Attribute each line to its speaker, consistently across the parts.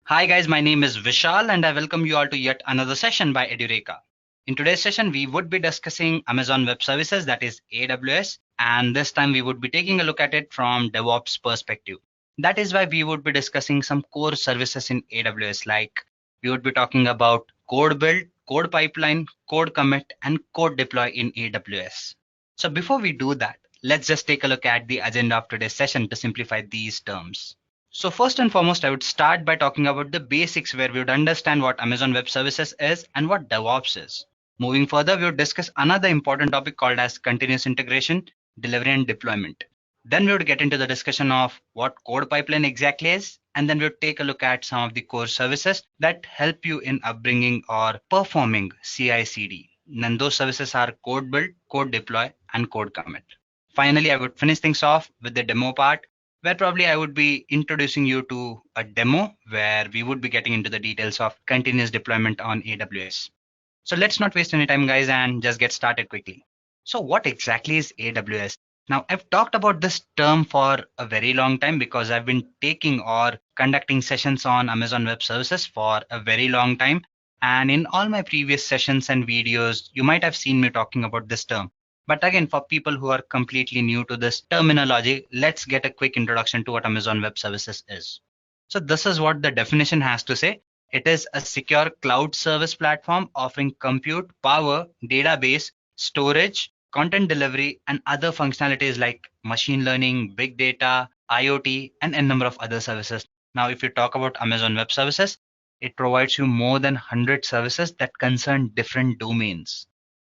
Speaker 1: Hi guys, my name is Vishal and I welcome you all to yet another session by Edureka. In today's session, we would be discussing Amazon Web Services, that is AWS, and this time we would be taking a look at it from DevOps perspective. That is why we would be discussing some core services in AWS, like we would be talking about code build, code pipeline, code commit, and code deploy in AWS. So before we do that, let's just take a look at the agenda of today's session to simplify these terms. So first and foremost, I would start by talking about the basics where we would understand what Amazon Web Services is and what DevOps is. Moving further, we would discuss another important topic called as continuous integration, delivery and deployment. Then we would get into the discussion of what code pipeline exactly is, and then we would take a look at some of the core services that help you in upbringing or performing CI/CD. And those services are code build, code deploy, and code commit. Finally, I would finish things off with the demo part where probably I would be introducing you to a demo where we would be getting into the details of continuous deployment on AWS. So let's not waste any time, guys, and just get started quickly. So what exactly is AWS? Now, I've talked about this term for a very long time because I've been taking or conducting sessions on Amazon Web Services for a very long time. And in all my previous sessions and videos, you might have seen me talking about this term. But again, for people who are completely new to this terminology, let's get a quick introduction to what Amazon Web Services is. So this is what the definition has to say. It is a secure cloud service platform offering compute, power, database, storage, content delivery, and other functionalities like machine learning, big data, IoT, and a number of other services. Now, if you talk about Amazon Web Services, it provides you more than 100 services that concern different domains.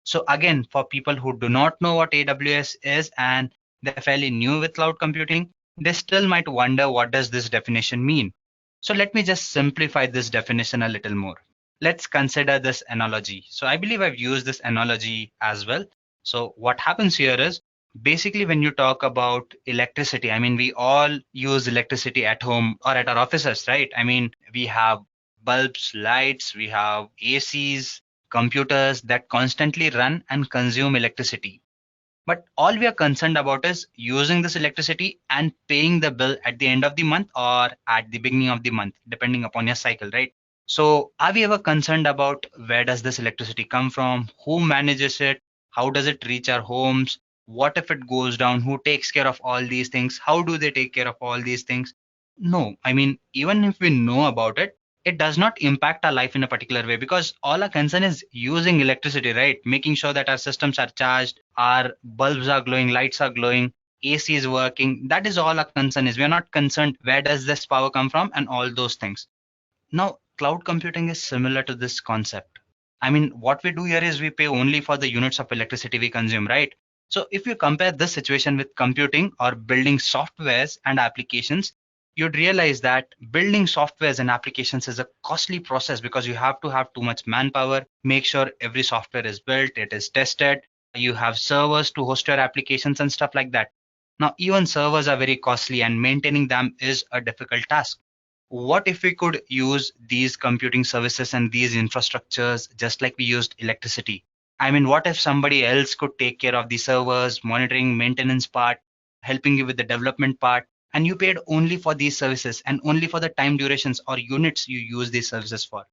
Speaker 1: So again, for people who do not know what AWS is and they're fairly new with cloud computing, they still might wonder what does this definition mean. So let me just simplify this definition a little more. Let's consider this analogy. So I believe I've used this analogy as well. So what happens here is basically when you talk about electricity, I mean, we all use electricity at home or at our offices, right? I mean, we have bulbs, lights, we have ACs, computers that constantly run and consume electricity. But all we are concerned about is using this electricity and paying the bill at the end of the month or at the beginning of the month, depending upon your cycle, right? So are we ever concerned about where does this electricity come from? Who manages it? How does it reach our homes? What if it goes down? Who takes care of all these things? How do they take care of all these things? No, I mean, even if we know about it, it does not impact our life in a particular way because all our concern is using electricity, right? Making sure that our systems are charged, our bulbs are glowing, lights are glowing, AC is working. That is all our concern is. We are not concerned where does this power come from and all those things. Now, cloud computing is similar to this concept. I mean, what we do here is we pay only for the units of electricity we consume, right? So if you compare this situation with computing or building softwares and applications, you'd realize that building softwares and applications is a costly process because you have to have too much manpower, make sure every software is built, it is tested, you have servers to host your applications and stuff like that. Now, even servers are very costly and maintaining them is a difficult task. What if we could use these computing services and these infrastructures just like we used electricity? I mean, what if somebody else could take care of the servers, monitoring, maintenance part, helping you with the development part, and you paid only for these services and only for the time durations or units you use these services for?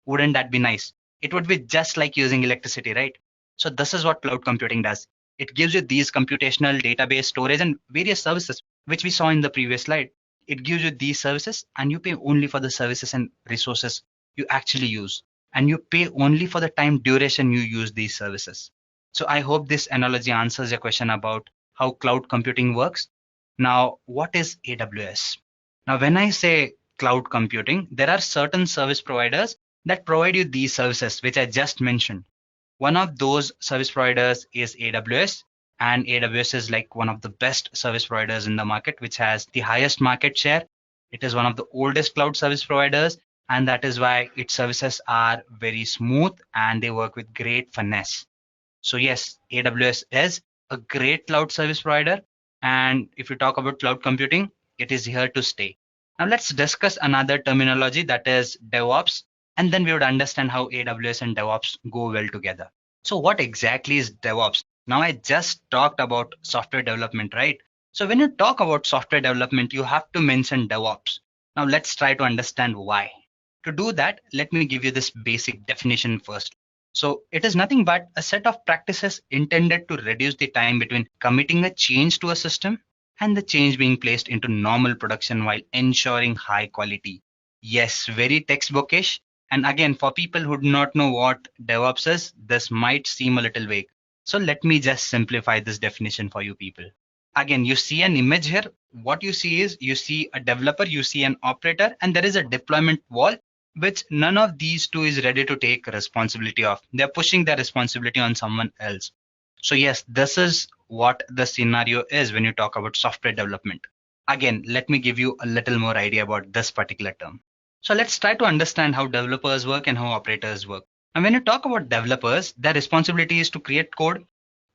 Speaker 1: Wouldn't that be nice? It would be just like using electricity, right? So this is what cloud computing does. It gives you these computational database storage and various services, which we saw in the previous slide. It gives you these services and you pay only for the services and resources you actually use. And you pay only for the time duration you use these services. So I hope this analogy answers your question about how cloud computing works. Now, what is AWS? Now, when I say cloud computing, there are certain service providers that provide you these services, which I just mentioned. One of those service providers is AWS, and AWS is like one of the best service providers in the market, which has the highest market share. It is one of the oldest cloud service providers, and that is why its services are very smooth and they work with great finesse. So yes, AWS is a great cloud service provider. And if you talk about cloud computing, it is here to stay. Now let's discuss another terminology that is DevOps, and then we would understand how AWS and DevOps go well together. So what exactly is DevOps? Now I just talked about software development, right? So when you talk about software development, you have to mention DevOps. Now let's try to understand why. To do that, let me give you this basic definition first. So it is nothing but a set of practices intended to reduce the time between committing a change to a system and the change being placed into normal production while ensuring high quality. Yes, very textbookish. And again, for people who do not know what DevOps is, this might seem a little vague. So let me just simplify this definition for you people. Again, you see an image here. What you see is you see a developer, you see an operator, and there is a deployment wall, which none of these two is ready to take responsibility of. They're pushing their responsibility on someone else. So yes, this is what the scenario is when you talk about software development. Again, let me give you a little more idea about this particular term. So let's try to understand how developers work and how operators work. And when you talk about developers, their responsibility is to create code,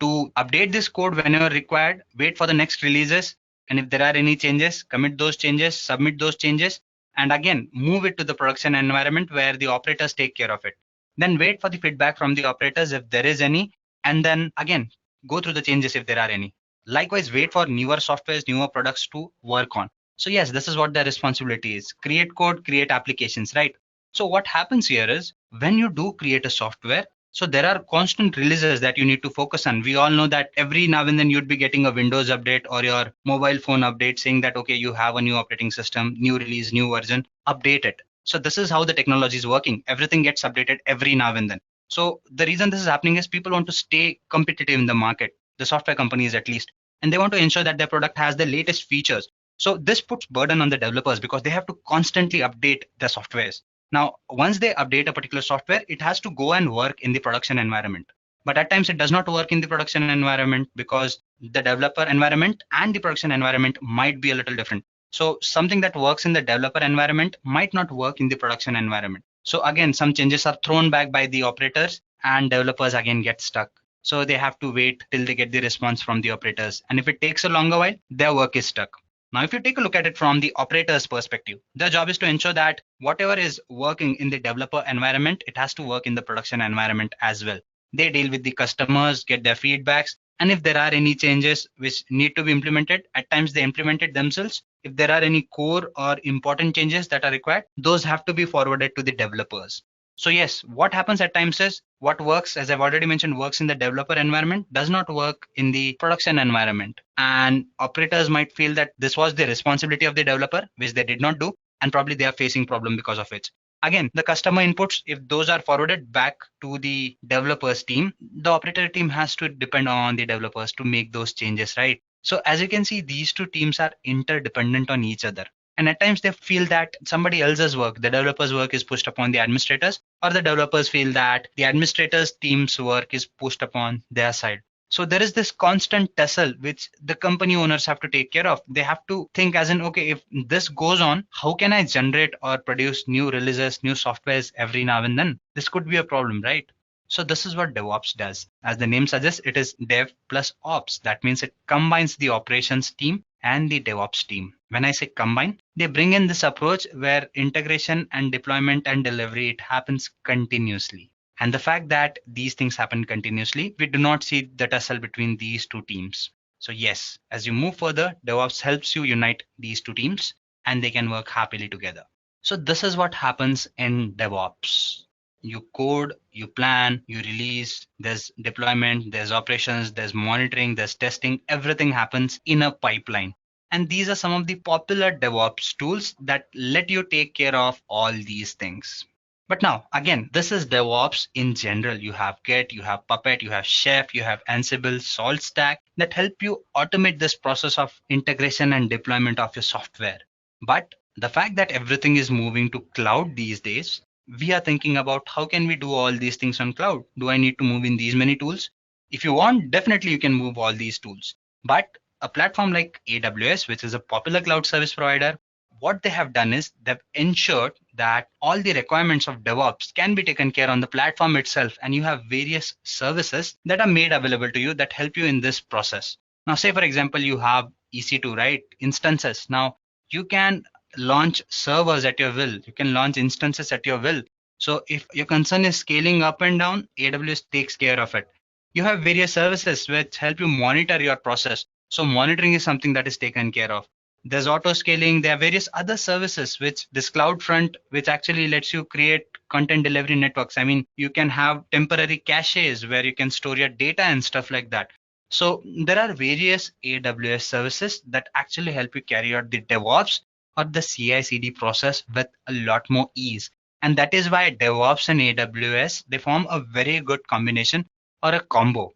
Speaker 1: to update this code whenever required, wait for the next releases, and if there are any changes, commit those changes, submit those changes, and again, move it to the production environment where the operators take care of it. Then wait for the feedback from the operators if there is any, and then again, go through the changes if there are any. Likewise, wait for newer softwares, newer products to work on. So yes, this is what their responsibility is. Create code, create applications, right? So what happens here is when you do create a software, so there are constant releases that you need to focus on. We all know that every now and then you'd be getting a Windows update or your mobile phone update saying that, okay, you have a new operating system, new release, new version, update it. So this is how the technology is working. Everything gets updated every now and then. So the reason this is happening is people want to stay competitive in the market, the software companies at least, and they want to ensure that their product has the latest features. So this puts burden on the developers because they have to constantly update their softwares. Now, once they update a particular software, it has to go and work in the production environment. But at times it does not work in the production environment because the developer environment and the production environment might be a little different. So something that works in the developer environment might not work in the production environment. So again, some changes are thrown back by the operators and developers again get stuck. So they have to wait till they get the response from the operators. And if it takes a longer while, their work is stuck. Now, if you take a look at it from the operator's perspective, their job is to ensure that whatever is working in the developer environment, it has to work in the production environment as well. They deal with the customers, get their feedbacks, and if there are any changes which need to be implemented, at times they implement it themselves. If there are any core or important changes that are required, those have to be forwarded to the developers. So yes, what happens at times is what works, as I've already mentioned, works in the developer environment does not work in the production environment. And operators might feel that this was the responsibility of the developer, which they did not do, and probably they are facing problem because of it. Again, the customer inputs, if those are forwarded back to the developers team, the operator team has to depend on the developers to make those changes, right? So as you can see, these two teams are interdependent on each other. And at times they feel that somebody else's work, the developers' work is pushed upon the administrators, or the developers feel that the administrators' team's work is pushed upon their side. So there is this constant tussle which the company owners have to take care of. They have to think as in, okay, if this goes on, how can I generate or produce new releases, new softwares every now and then? This could be a problem, right? So this is what DevOps does. As the name suggests, it is Dev plus Ops. That means it combines the operations team and the DevOps team. When I say combine, they bring in this approach where integration and deployment and delivery, it happens continuously. And the fact that these things happen continuously, we do not see the tussle between these two teams. So yes, as you move further, DevOps helps you unite these two teams and they can work happily together. So this is what happens in DevOps. You code, you plan, you release, there's deployment, there's operations, there's monitoring, there's testing, everything happens in a pipeline. And these are some of the popular DevOps tools that let you take care of all these things. But now, again, this is DevOps in general. You have Git, you have Puppet, you have Chef, you have Ansible, SaltStack that help you automate this process of integration and deployment of your software. But the fact that everything is moving to cloud these days, we are thinking about how can we do all these things on cloud? Do I need to move in these many tools? If you want, definitely you can move all these tools. But a platform like AWS, which is a popular cloud service provider, what they have done is they've ensured that all the requirements of DevOps can be taken care on the platform itself. And you have various services that are made available to you that help you in this process. Now, say, for example, you have EC2, right? Instances. Now, you can launch servers at your will. You can launch instances at your will. So if your concern is scaling up and down, AWS takes care of it. You have various services which help you monitor your process. So monitoring is something that is taken care of. There's auto scaling. There are various other services which this cloud front, which actually lets you create content delivery networks. I mean, you can have temporary caches where you can store your data and stuff like that. So there are various AWS services that actually help you carry out the DevOps or the CI/CD process with a lot more ease. And that is why DevOps and AWS, they form a very good combination or a combo.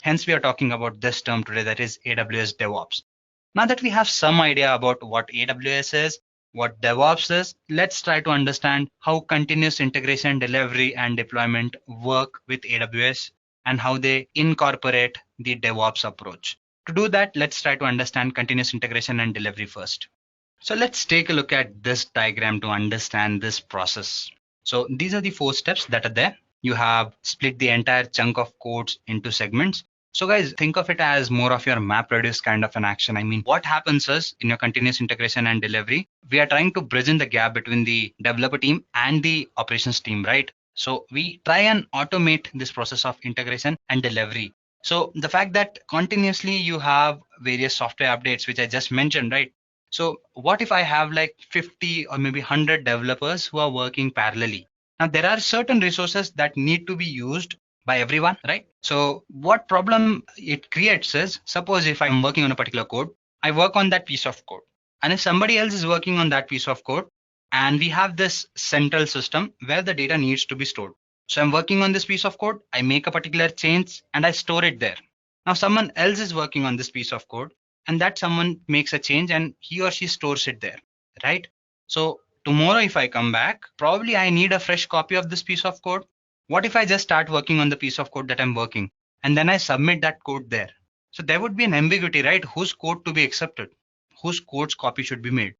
Speaker 1: Hence, we are talking about this term today, that is AWS DevOps. Now that we have some idea about what AWS is, what DevOps is, let's try to understand how continuous integration, delivery, and deployment work with AWS and how they incorporate the DevOps approach. To do that, let's try to understand continuous integration and delivery first. So let's take a look at this diagram to understand this process. So these are the 4 steps that are there. You have split the entire chunk of codes into segments. So guys, think of it as more of your MapReduce kind of an action. I mean, what happens is in your continuous integration and delivery, we are trying to bridge in the gap between the developer team and the operations team, right? So we try and automate this process of integration and delivery. So the fact that continuously you have various software updates, which I just mentioned, right? So what if I have like 50 or maybe 100 developers who are working parallelly? Now there are certain resources that need to be used by everyone, right? So what problem it creates is, suppose if I'm working on a particular code, I work on that piece of code. And if somebody else is working on that piece of code, and we have this central system where the data needs to be stored. So I'm working on this piece of code, I make a particular change and I store it there. Now someone else is working on this piece of code and that someone makes a change and he or she stores it there, right? So tomorrow if I come back, probably I need a fresh copy of this piece of code. What if I just start working on the piece of code that I'm working and then I submit that code there? So there would be an ambiguity, right? Whose code to be accepted, whose code's copy should be made.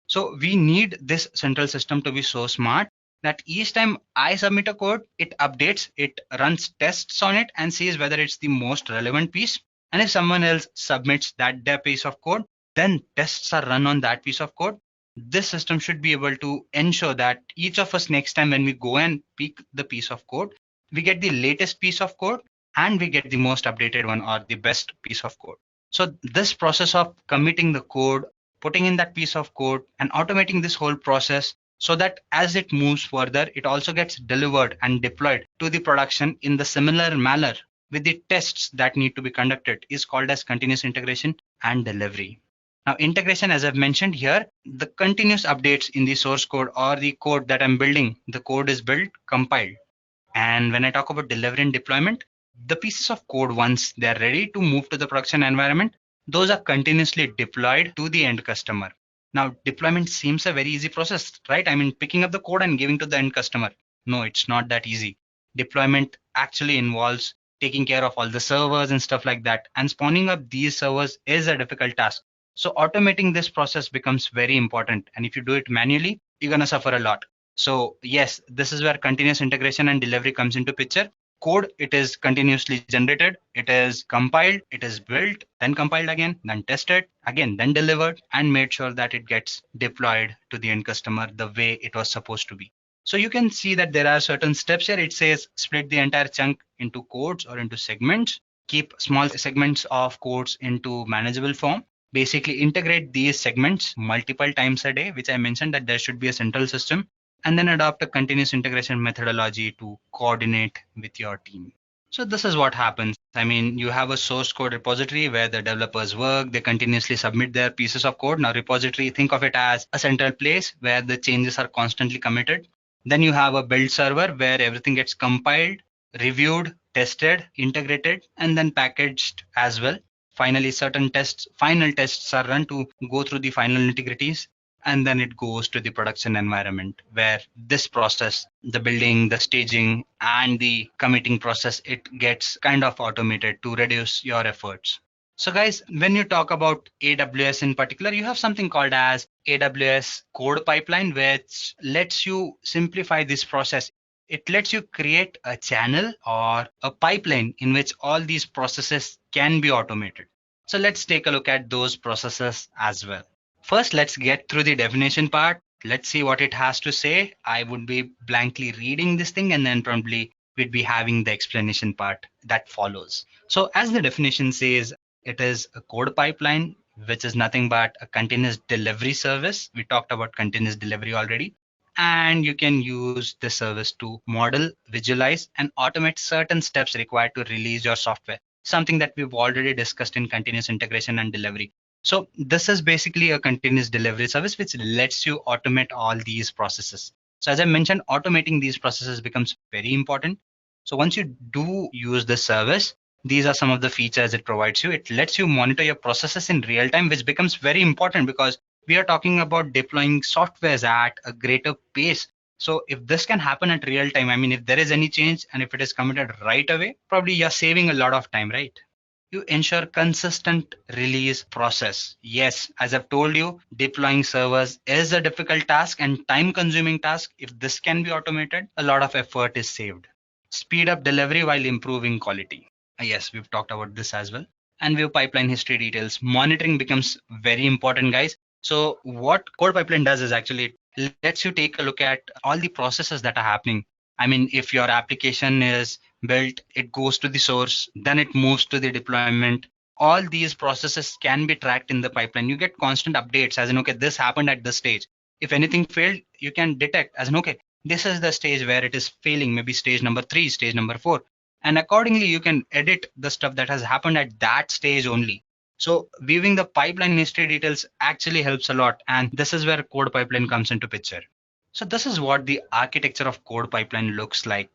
Speaker 1: So we need this central system to be so smart that each time I submit a code, it updates, it runs tests on it and sees whether it's the most relevant piece. And if someone else submits their piece of code, then tests are run on that piece of code. This system should be able to ensure that each of us next time when we go and pick the piece of code, we get the latest piece of code and we get the most updated one or the best piece of code. So this process of committing the code, putting in that piece of code and automating this whole process so that as it moves further, it also gets delivered and deployed to the production in the similar manner with the tests that need to be conducted is called as continuous integration and delivery. Now, integration, as I've mentioned here, the continuous updates in the source code or the code that I'm building, the code is built, compiled. And when I talk about delivery and deployment, the pieces of code, once they're ready to move to the production environment, those are continuously deployed to the end customer. Now, deployment seems a very easy process, right? I mean, picking up the code and giving to the end customer. No, it's not that easy. Deployment actually involves taking care of all the servers and stuff like that. And spawning up these servers is a difficult task. So automating this process becomes very important. And if you do it manually, you're going to suffer a lot. So yes, this is where continuous integration and delivery comes into picture. Code, it is continuously generated, it is compiled, it is built, then compiled again, then tested, again, then delivered, and made sure that it gets deployed to the end customer the way it was supposed to be. So you can see that there are certain steps here. It says split the entire chunk into codes or into segments, keep small segments of codes into manageable form, basically integrate these segments multiple times a day, which I mentioned that there should be a central system, and then adopt a continuous integration methodology to coordinate with your team. So this is what happens. I mean, you have a source code repository where the developers work, they continuously submit their pieces of code. Now repository, think of it as a central place where the changes are constantly committed. Then you have a build server where everything gets compiled, reviewed, tested, integrated, and then packaged as well. Finally, certain tests, final tests are run to go through the final integrities, and then it goes to the production environment where this process, the building, the staging, and the committing process, it gets kind of automated to reduce your efforts. So guys, when you talk about AWS in particular, you have something called as AWS CodePipeline, which lets you simplify this process. It lets you create a channel or a pipeline in which all these processes can be automated. So let's take a look at those processes as well. First, let's get through the definition part. Let's see what it has to say. I would be blankly reading this thing and then probably we'd be having the explanation part that follows. So as the definition says, it is a code pipeline which is nothing but a continuous delivery service. We talked about continuous delivery already. And you can use this service to model, visualize, and automate certain steps required to release your software, something that we've already discussed in continuous integration and delivery. So this is basically a continuous delivery service which lets you automate all these processes. So as I mentioned, automating these processes becomes very important. So once you do use this service, these are some of the features it provides you. It lets you monitor your processes in real time, which becomes very important because we are talking about deploying softwares at a greater pace. So if this can happen at real time, I mean, if there is any change and if it is committed right away, probably you're saving a lot of time, right? You ensure consistent release process. Yes, as I've told you, deploying servers is a difficult task and time consuming task. If this can be automated, a lot of effort is saved. Speed up delivery while improving quality. Yes, we've talked about this as well. And view pipeline history details. Monitoring becomes very important, guys. So what CodePipeline does is actually it lets you take a look at all the processes that are happening. I mean, if your application is built, it goes to the source, then it moves to the deployment. All these processes can be tracked in the pipeline. You get constant updates as in, okay, this happened at this stage. If anything failed, you can detect as in, okay, this is the stage where it is failing, maybe stage number 3, stage number 4. And accordingly, you can edit the stuff that has happened at that stage only. So viewing the pipeline history details actually helps a lot. And this is where CodePipeline comes into picture. So this is what the architecture of CodePipeline looks like.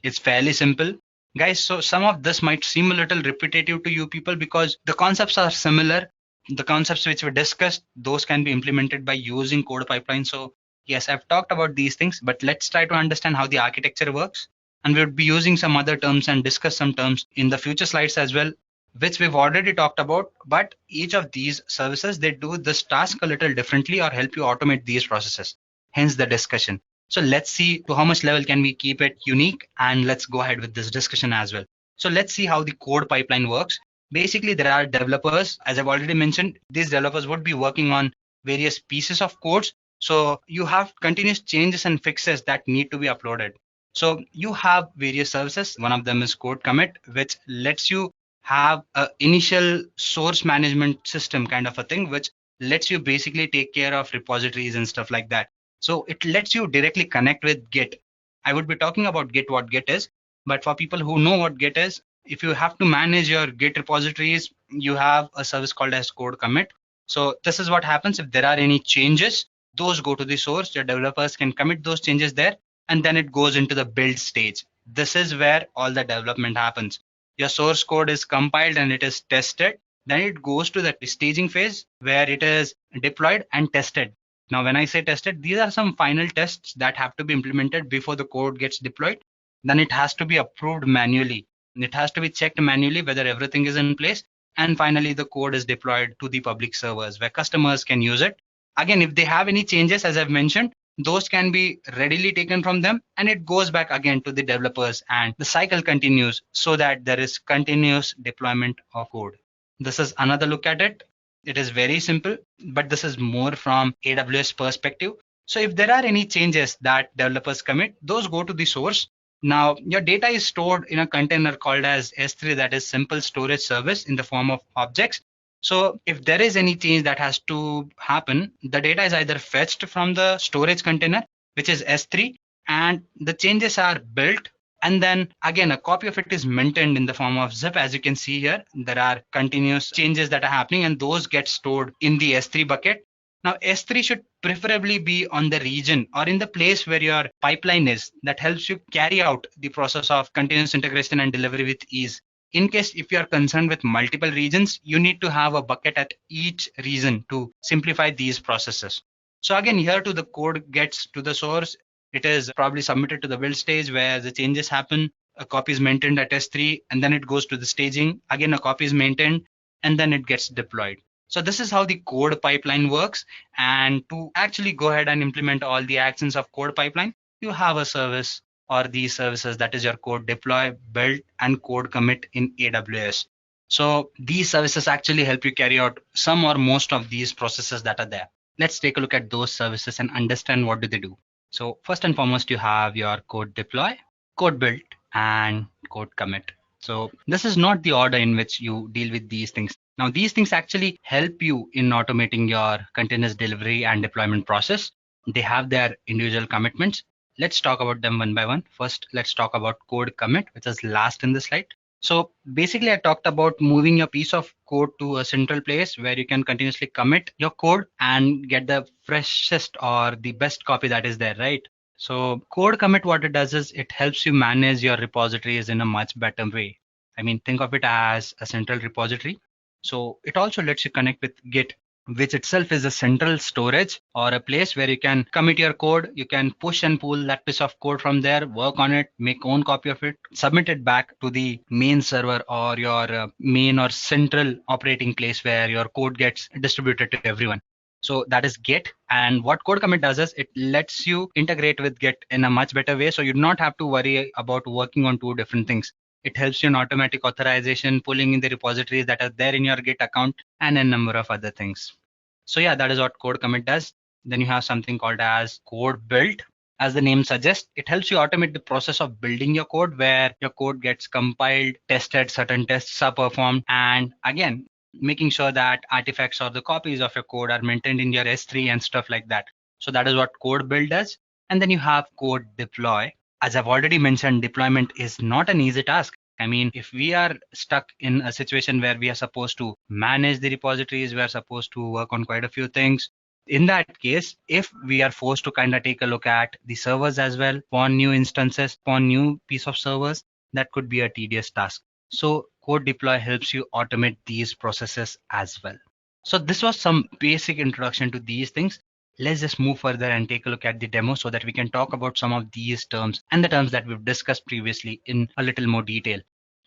Speaker 1: It's fairly simple. Guys, so some of this might seem a little repetitive to you people because the concepts are similar. The concepts which we discussed, those can be implemented by using CodePipeline. So yes, I've talked about these things, but let's try to understand how the architecture works. And we'll be using some other terms and discuss some terms in the future slides as well, which we've already talked about. But each of these services, they do this task a little differently or help you automate these processes. Hence the discussion. So let's see to how much level can we keep it unique, and let's go ahead with this discussion as well. So let's see how the code pipeline works. Basically, there are developers, as I've already mentioned, these developers would be working on various pieces of codes. So you have continuous changes and fixes that need to be uploaded. So you have various services. One of them is CodeCommit, which lets you have an initial source management system kind of a thing, which lets you basically take care of repositories and stuff like that. So it lets you directly connect with Git. I would be talking about Git, what Git is, but for people who know what Git is, if you have to manage your Git repositories, you have a service called as CodeCommit. So this is what happens if there are any changes, those go to the source, your developers can commit those changes there, and then it goes into the build stage. This is where all the development happens. Your source code is compiled and it is tested. Then it goes to the staging phase where it is deployed and tested. Now, when I say tested, these are some final tests that have to be implemented before the code gets deployed. Then it has to be approved manually. It has to be checked manually whether everything is in place. And finally, the code is deployed to the public servers where customers can use it. Again, if they have any changes, as I've mentioned, those can be readily taken from them and it goes back again to the developers and the cycle continues so that there is continuous deployment of code. This is another look at it. It is very simple, but this is more from AWS perspective. So if there are any changes that developers commit, those go to the source. Now your data is stored in a container called as S3, that is simple storage service in the form of objects. So if there is any change that has to happen, the data is either fetched from the storage container, which is S3, and the changes are built. And then again, a copy of it is maintained in the form of zip. As you can see here, there are continuous changes that are happening and those get stored in the S3 bucket. Now S3 should preferably be on the region or in the place where your pipeline is. That helps you carry out the process of continuous integration and delivery with ease. In case if you are concerned with multiple regions, you need to have a bucket at each region to simplify these processes. So again, here too, the code gets to the source. It is probably submitted to the build stage where the changes happen. A copy is maintained at S3 and then it goes to the staging. Again, a copy is maintained and then it gets deployed. So this is how the code pipeline works. And to actually go ahead and implement all the actions of code pipeline, you have a service or these services, that is your code deploy, build, and code commit in AWS. So these services actually help you carry out some or most of these processes that are there. Let's take a look at those services and understand what do they do. So first and foremost, you have your code deploy, code build, and code commit. So this is not the order in which you deal with these things. Now, these things actually help you in automating your continuous delivery and deployment process. They have their individual commitments. Let's talk about them one by one. First, let's talk about CodeCommit, which is last in the slide. So basically, I talked about moving your piece of code to a central place where you can continuously commit your code and get the freshest or the best copy that is there, right? So CodeCommit, what it does is it helps you manage your repositories in a much better way. I mean, think of it as a central repository. So it also lets you connect with Git, which itself is a central storage or a place where you can commit your code. You can push and pull that piece of code from there, work on it, make own copy of it, submit it back to the main server or your main or central operating place where your code gets distributed to everyone. So that is Git. And what CodeCommit does is it lets you integrate with Git in a much better way. So you do not have to worry about working on two different things. It helps you in automatic authorization, pulling in the repositories that are there in your Git account, and a number of other things. So yeah, that is what CodeCommit does. Then you have something called as CodeBuild. As the name suggests, it helps you automate the process of building your code where your code gets compiled, tested, certain tests are performed, and again, making sure that artifacts or the copies of your code are maintained in your S3 and stuff like that. So that is what CodeBuild does. And then you have CodeDeploy. As I've already mentioned, deployment is not an easy task. I mean, if we are stuck in a situation where we are supposed to manage the repositories, we are supposed to work on quite a few things. In that case, if we are forced to kind of take a look at the servers as well, spawn new instances, spawn new piece of servers, that could be a tedious task. So CodeDeploy helps you automate these processes as well. So this was some basic introduction to these things. Let's just move further and take a look at the demo so that we can talk about some of these terms and the terms that we've discussed previously in a little more detail.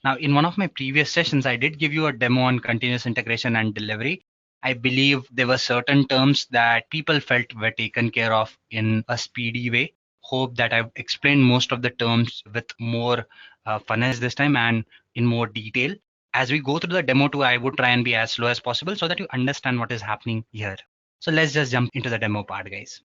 Speaker 1: Now, in one of my previous sessions, I did give you a demo on continuous integration and delivery. I believe there were certain terms that people felt were taken care of in a speedy way. Hope that I've explained most of the terms with more finesse this time and in more detail. As we go through the demo too, I would try and be as slow as possible so that you understand what is happening here. So let's just jump into the demo part, guys.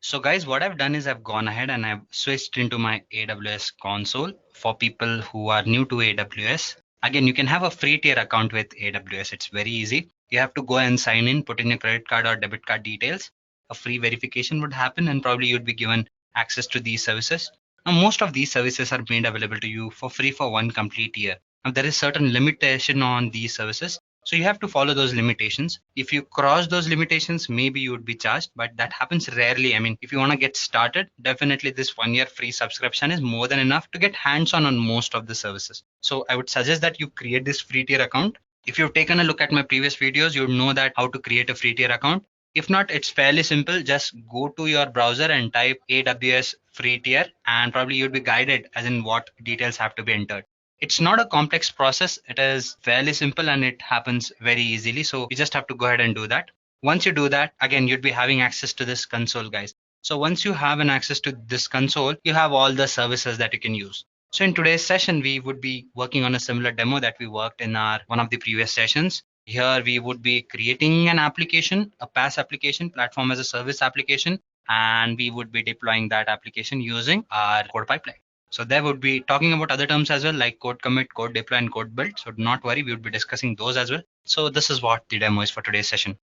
Speaker 1: So guys, what I've done is I've gone ahead and I've switched into my AWS console for people who are new to AWS. Again, you can have a free tier account with AWS. It's very easy. You have to go and sign in, put in your credit card or debit card details. A free verification would happen and probably you'd be given access to these services. Now, most of these services are made available to you for free for one complete year. Now, there is certain limitation on these services. So you have to follow those limitations. If you cross those limitations, maybe you would be charged, but that happens rarely. I mean, if you want to get started, definitely this 1 year free subscription is more than enough to get hands-on on most of the services. So I would suggest that you create this free tier account. If you've taken a look at my previous videos, you would know that how to create a free tier account. If not, it's fairly simple. Just go to your browser and type AWS free tier, and probably you'd be guided as in what details have to be entered. It's not a complex process. It is fairly simple and it happens very easily. So you just have to go ahead and do that. Once you do that, again, you'd be having access to this console, guys. So once you have an access to this console, you have all the services that you can use. So in today's session, we would be working on a similar demo that we worked in our one of the previous sessions. Here we would be creating an application, a PaaS application, platform as a service application, and we would be deploying that application using our CodePipeline. So there would be talking about other terms as well, like CodeCommit, CodeDeploy, and CodeBuild. So do not worry, we would be discussing those as well. So this is what the demo is for today's session.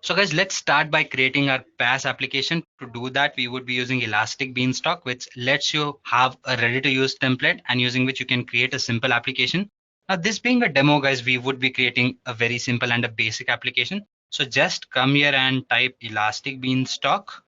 Speaker 1: So guys, let's start by creating our PaaS application. To do that, we would be using Elastic Beanstalk, which lets you have a ready-to-use template and using which you can create a simple application. Now, this being a demo, guys, we would be creating a very simple and a basic application. So just come here and type Elastic Beanstalk.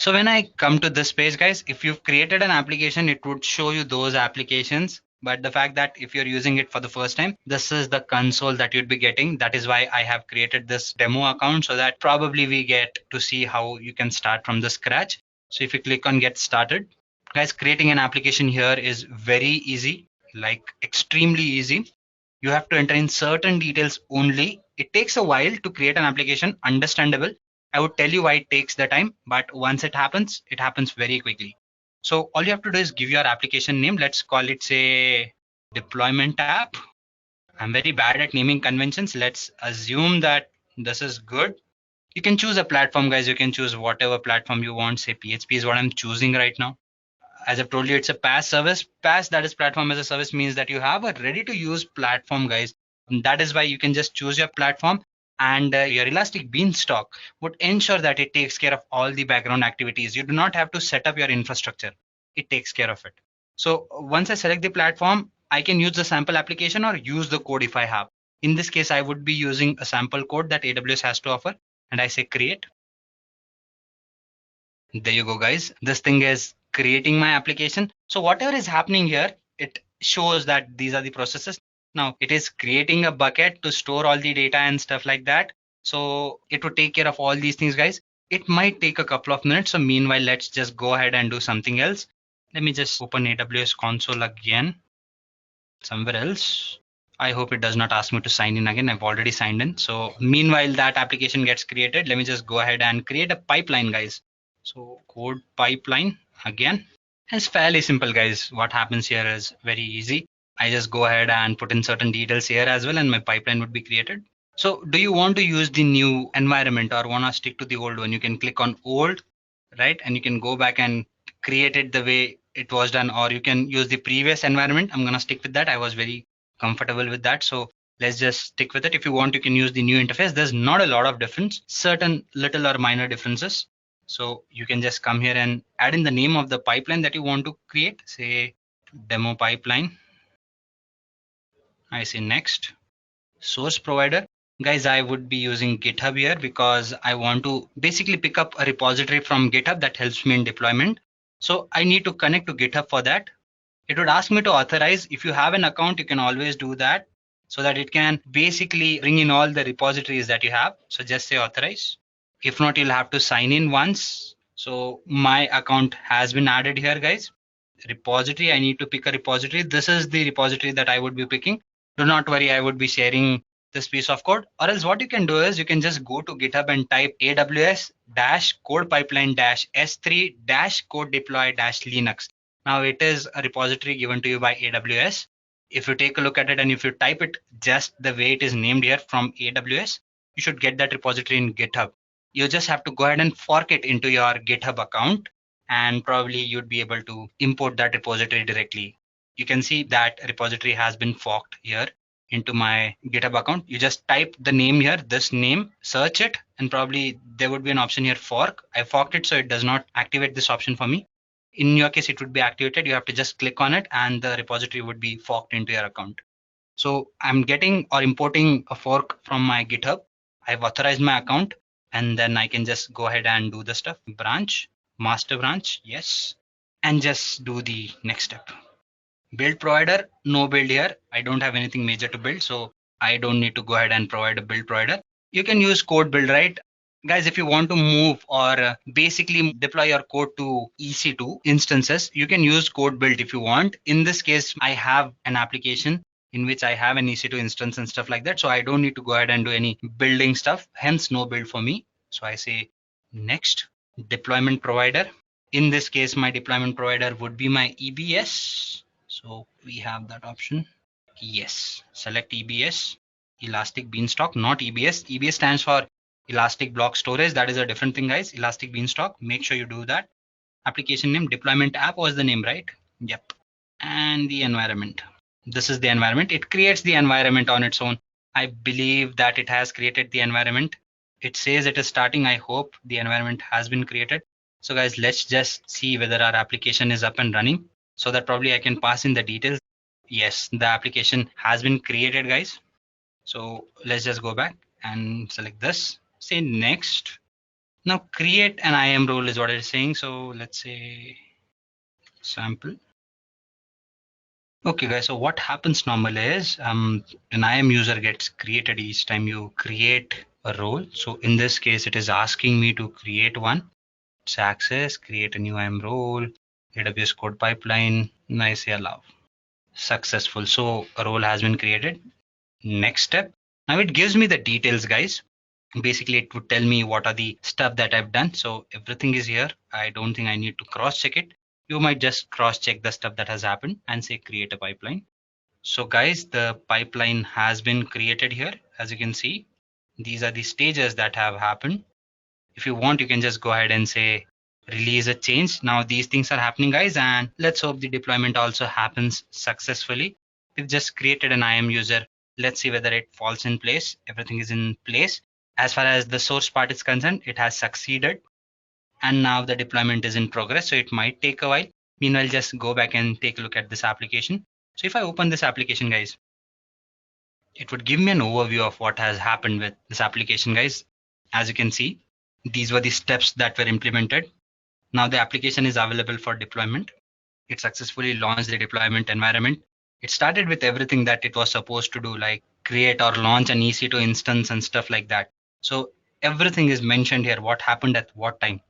Speaker 1: So when I come to this page, guys, if you've created an application, it would show you those applications. But the fact that if you're using it for the first time, this is the console that you'd be getting. That is why I have created this demo account so that probably we get to see how you can start from the scratch. So if you click on get started, guys, creating an application here is very easy, like extremely easy. You have to enter in certain details only. It takes a while to create an application, understandable. I would tell you why it takes the time, but once it happens very quickly. So all you have to do is give your application name. Let's call it, say, deployment app. I'm very bad at naming conventions. Let's assume that this is good. You can choose a platform, guys. You can choose whatever platform you want. Say PHP is what I'm choosing right now. As I've told you, it's a PaaS service. PaaS, that is platform as a service, means that you have a ready to use platform, guys, That is why you can just choose your platform, and your Elastic Beanstalk would ensure that it takes care of all the background activities. You do not have to set up your infrastructure. It takes care of it. So once I select the platform, I can use the sample application or use the code if I have. In this case, I would be using a sample code that AWS has to offer, and I say create. There you go, guys. This thing is creating my application. So whatever is happening here, it shows that these are the processes. Now it is creating a bucket to store all the data and stuff like that. So it would take care of all these things, guys. It might take a couple of minutes. So meanwhile, let's just go ahead and do something else. Let me just open AWS console again somewhere else. I hope it does not ask me to sign in again. I've already signed in. So meanwhile, that application gets created. Let me just go ahead and create a pipeline, guys. So code pipeline again. It's fairly simple, guys. What happens here is very easy. I just go ahead and put in certain details here as well, and my pipeline would be created. So do you want to use the new environment or want to stick to the old one? You can click on old, right? And you can go back and create it the way it was done, or you can use the previous environment. I'm going to stick with that. I was very comfortable with that. So let's just stick with it. If you want, you can use the new interface. There's not a lot of difference, certain little or minor differences. So you can just come here and add in the name of the pipeline that you want to create, say demo pipeline. I say next. Source provider. Guys, I would be using GitHub here because I want to basically pick up a repository from GitHub that helps me in deployment. So I need to connect to GitHub for that. It would ask me to authorize. If you have an account, you can always do that so that it can basically bring in all the repositories that you have. So just say authorize. If not, you'll have to sign in once. So my account has been added here, guys. Repository, I need to pick a repository. This is the repository that I would be picking. Do not worry, I would be sharing this piece of code. Or else what you can do is you can just go to GitHub and type AWS CodePipeline S3 CodeDeploy Linux. Now it is a repository given to you by AWS. If you take a look at it and if you type it just the way it is named here from AWS, you should get that repository in GitHub. You just have to go ahead and fork it into your GitHub account, and probably you'd be able to import that repository directly. You can see that repository has been forked here into my GitHub account. You just type the name here, this name, search it, and probably there would be an option here, fork. I forked it, so it does not activate this option for me. In your case, it would be activated. You have to just click on it and the repository would be forked into your account. So I'm getting or importing a fork from my GitHub. I've authorized my account, and then I can just go ahead and do the stuff. Branch, master branch, yes. And just do the next step. Build provider, no build here. I don't have anything major to build, so I don't need to go ahead and provide a build provider. You can use CodeBuild, right? Guys, if you want to move or basically deploy your code to EC2 instances, you can use CodeBuild if you want. In this case, I have an application in which I have an EC2 instance and stuff like that. So I don't need to go ahead and do any building stuff, hence no build for me. So I say next, deployment provider. In this case, my deployment provider would be my EBS. So we have that option. Yes, select EBS, Elastic Beanstalk, not EBS. EBS stands for Elastic Block Storage. That is a different thing, guys. Elastic Beanstalk, make sure you do that. Application name, deployment app was the name, right? Yep. And the environment. This is the environment. It creates the environment on its own. I believe that it has created the environment. It says it is starting. I hope the environment has been created. So guys, let's just see whether our application is up and running so that probably I can pass in the details. Yes, the application has been created, guys. So let's just go back and select this. Say next. Now create an IAM role is what it is saying. So let's say sample. Okay, guys. So what happens normally is an IAM user gets created each time you create a role. So in this case, it is asking me to create one. It's access, create a new IAM role, AWS CodePipeline, and I say allow. Successful. So a role has been created. Next step. Now it gives me the details, guys. Basically, it would tell me what are the stuff that I've done. So everything is here. I don't think I need to cross check it. You might just cross check the stuff that has happened and say create a pipeline. So guys, the pipeline has been created here. As you can see, these are the stages that have happened. If you want, you can just go ahead and say release a change. Now these things are happening, guys, and let's hope the deployment also happens successfully. We've just created an IAM user. Let's see whether it falls in place. Everything is in place. As far as the source part is concerned, it has succeeded. And now the deployment is in progress. So it might take a while. Meanwhile, just go back and take a look at this application. So if I open this application, guys, it would give me an overview of what has happened with this application, guys. As you can see, these were the steps that were implemented. Now the application is available for deployment. It successfully launched the deployment environment. It started with everything that it was supposed to do, like create or launch an EC2 instance and stuff like that. So everything is mentioned here, what happened at what time.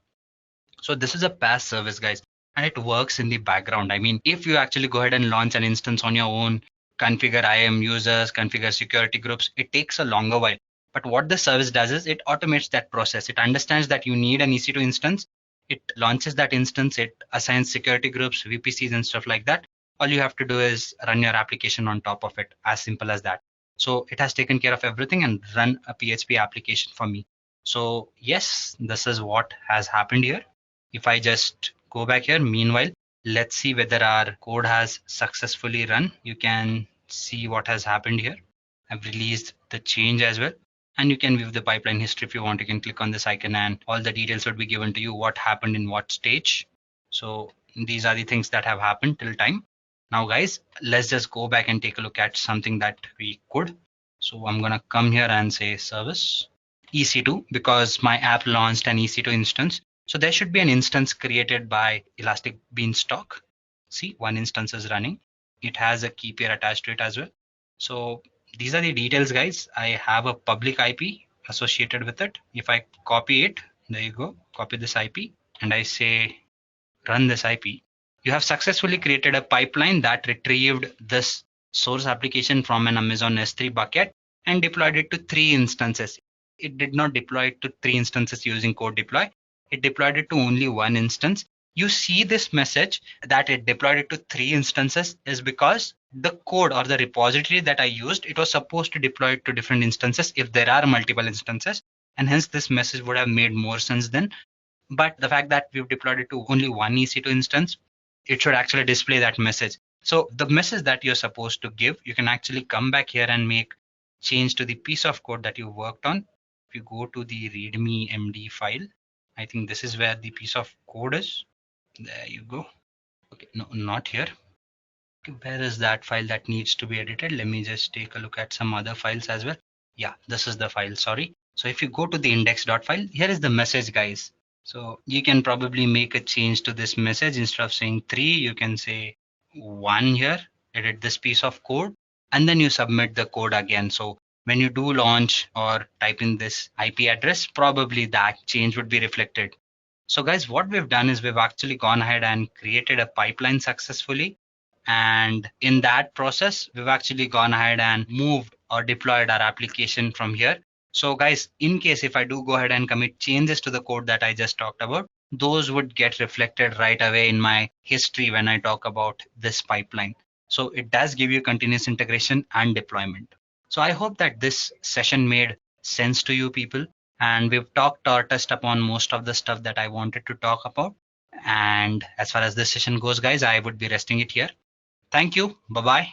Speaker 1: So this is a PaaS service, guys, and it works in the background. I mean, if you actually go ahead and launch an instance on your own, configure IAM users, configure security groups, it takes a longer while. But what the service does is it automates that process. It understands that you need an EC2 instance. It launches that instance. It assigns security groups, VPCs, and stuff like that. All you have to do is run your application on top of it, as simple as that. So it has taken care of everything and run a PHP application for me. So yes, this is what has happened here. If I just go back here, meanwhile, let's see whether our code has successfully run. You can see what has happened here. I've released the change as well. And you can view the pipeline history if you want. You can click on this icon and all the details would be given to you, what happened in what stage. So these are the things that have happened till time. Now guys, let's just go back and take a look at something that we could. So I'm gonna come here and say service EC2 because my app launched an EC2 instance. So there should be an instance created by Elastic Beanstalk. See, one instance is running. It has a key pair attached to it as well. So these are the details, guys. I have a public IP associated with it. If I copy it, there you go, copy this IP, and I say run this IP, you have successfully created a pipeline that retrieved this source application from an Amazon S3 bucket and deployed it to 3 instances. It did not deploy it to 3 instances using CodeDeploy. It deployed it to only 1 instance. You see this message that it deployed it to 3 instances is because the code or the repository that I used, it was supposed to deploy it to different instances if there are multiple instances, and hence this message would have made more sense then. But the fact that we've deployed it to only one EC2 instance, it should actually display that message. So the message that you're supposed to give, you can actually come back here and make change to the piece of code that you worked on. If you go to the readme md file, I think this is where the piece of code is. There you go. Okay, no, not here. Okay, where is that file that needs to be edited? Let me just take a look at some other files as well. Yeah, this is the file, sorry. So if you go to the index.file, here is the message, guys. So you can probably make a change to this message. Instead of saying 3, you can say 1 here, edit this piece of code, and then you submit the code again. So when you do launch or type in this IP address, probably that change would be reflected. So guys, what we've done is we've actually gone ahead and created a pipeline successfully. And in that process, we've actually gone ahead and moved or deployed our application from here. So guys, in case if I do go ahead and commit changes to the code that I just talked about, those would get reflected right away in my history when I talk about this pipeline. So it does give you continuous integration and deployment. So I hope that this session made sense to you people. And we've talked or touched upon most of the stuff that I wanted to talk about. And as far as this session goes, guys, I would be resting it here. Thank you. Bye-bye.